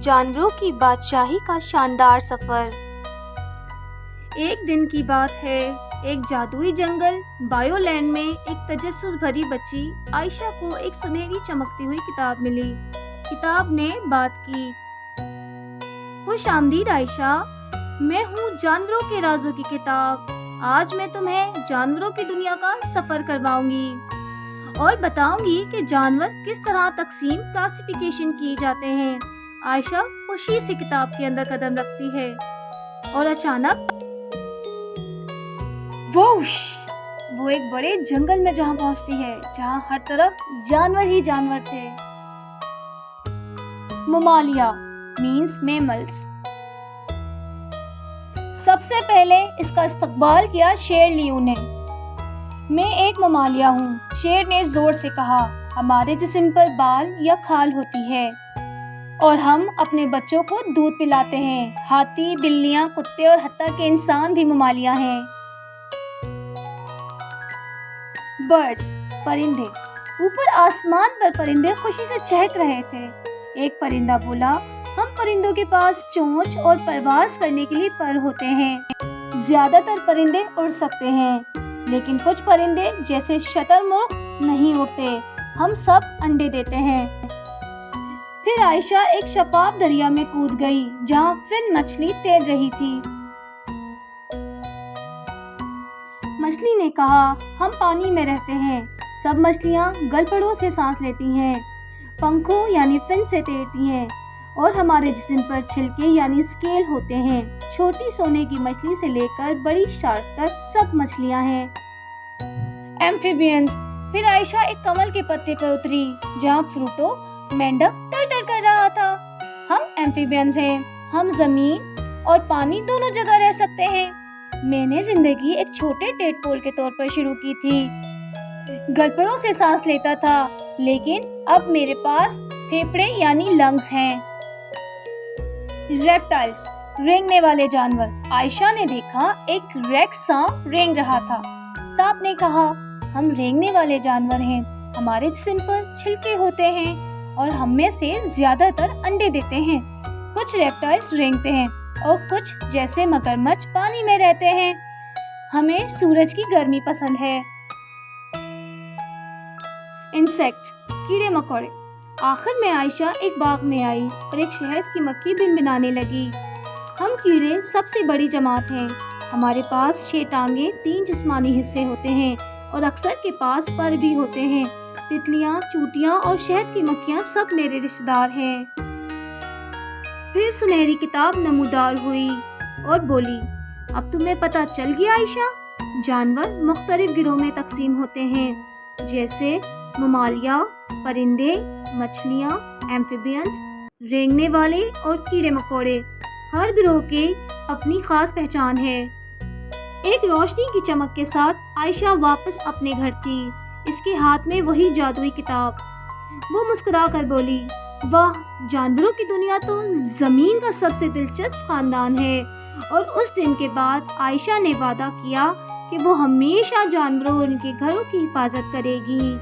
جانوروں کی بادشاہی کا شاندار سفر۔ ایک دن کی بات ہے، ایک جادوئی جنگل بایو لینڈ میں ایک تجسس بھری بچی عائشہ کو ایک سنہری چمکتی ہوئی کتاب ملی۔ کتاب نے بات کی، خوش آمدید عائشہ، میں ہوں جانوروں کے رازوں کی کتاب۔ آج میں تمہیں جانوروں کی دنیا کا سفر کرواؤں گی اور بتاؤں گی کہ جانور کس طرح تقسیم کلاسیفیکیشن کیے جاتے ہیں۔ عائشہ خوشی سے کتاب کے اندر قدم رکھتی ہے اور اچانک وہ ایک بڑے جنگل میں جہاں پہنچتی ہے جہاں ہر طرف جانور ہی جانور تھے۔ ممالیہ مینز میملز۔ سب سے پہلے اس کا استقبال کیا شیر لیو نے۔ میں ایک ممالیہ ہوں، شیر نے زور سے کہا۔ ہمارے جسم پر بال یا کھال ہوتی ہے اور ہم اپنے بچوں کو دودھ پلاتے ہیں۔ ہاتھی، بلیاں، کتے اور حتیٰ کہ انسان بھی ممالیہ ہیں۔ برڈز پرندے۔ اوپر آسمان پر پرندے خوشی سے چہک رہے تھے۔ ایک پرندہ بولا، ہم پرندوں کے پاس چونچ اور پرواز کرنے کے لیے پر ہوتے ہیں۔ زیادہ تر پرندے اڑ سکتے ہیں لیکن کچھ پرندے جیسے شتر مرغ نہیں اڑتے۔ ہم سب انڈے دیتے ہیں۔ پھر عائشہ ایک شفاف دریا میں کود گئی جہاں فن مچھلی تیر رہی تھی۔ مچھلی نے کہا، ہم پانی میں رہتے ہیں۔ سب مچھلیاں گلپڑوں سے سانس لیتی ہیں، پنکھوں یعنی فن سے تیرتی ہیں اور ہمارے جسم پر چھلکے یعنی اسکیل ہوتے ہیں۔ چھوٹی سونے کی مچھلی سے لے کر بڑی شارک تک سب مچھلیاں ہیں۔ ایمفیبینز۔ پھر عائشہ ایک کمل کے پتے پر اتری جہاں فروٹو مینڈک ٹر کر رہا تھا۔ ہم ایمفیبینز ہیں، ہم زمین اور پانی دونوں جگہ رہ سکتے ہیں۔ میں نے زندگی ایک چھوٹے ٹیڈپول کے طور پر شروع کی تھی، گلپڑوں سے سانس لیتا تھا، لیکن اب میرے پاس پھیپھڑے یعنی لنگز ہیں۔ ریپٹائلز رینگنے والے جانور۔ عائشہ نے دیکھا ایک ریکس سانپ رینگ رہا تھا۔ سانپ نے کہا، ہم رینگنے والے جانور ہیں، ہمارے جسم پر چھلکے ہوتے ہیں اور ہم میں سے زیادہ تر انڈے دیتے ہیں۔ کچھ ریپٹائلز رینگتے ہیں اور کچھ جیسے مگرمچھ پانی میں رہتے ہیں۔ ہمیں سورج کی گرمی پسند ہے۔ انسیکٹ کیڑے مکوڑے۔ آخر میں عائشہ ایک باغ میں آئی اور ایک شہد کی مکھی بنبنانے لگی۔ ہم کیڑے سب سے بڑی جماعت ہیں۔ ہمارے پاس 6 ٹانگیں، 3 جسمانی حصے ہوتے ہیں اور اکثر کے پاس پر بھی ہوتے ہیں۔ تتلیاں، چوٹیاں اور شہد کی مکھیاں سب میرے رشتہ دار ہیں۔ پھر سنہری کتاب نمودار ہوئی اور بولی، اب تمہیں پتہ چل گیا عائشہ، جانور مختلف گروہوں میں تقسیم ہوتے ہیں جیسے ممالیہ، پرندے، مچھلیاں، ایمفیبینز، رینگنے والے اور کیڑے مکوڑے۔ ہر گروہ کی اپنی خاص پہچان ہے۔ ایک روشنی کی چمک کے ساتھ عائشہ واپس اپنے گھر تھی، اس کے ہاتھ میں وہی جادوئی کتاب۔ وہ مسکرا کر بولی، واہ، جانوروں کی دنیا تو زمین کا سب سے دلچسپ خاندان ہے۔ اور اس دن کے بعد عائشہ نے وعدہ کیا کہ وہ ہمیشہ جانوروں اور ان کے گھروں کی حفاظت کرے گی۔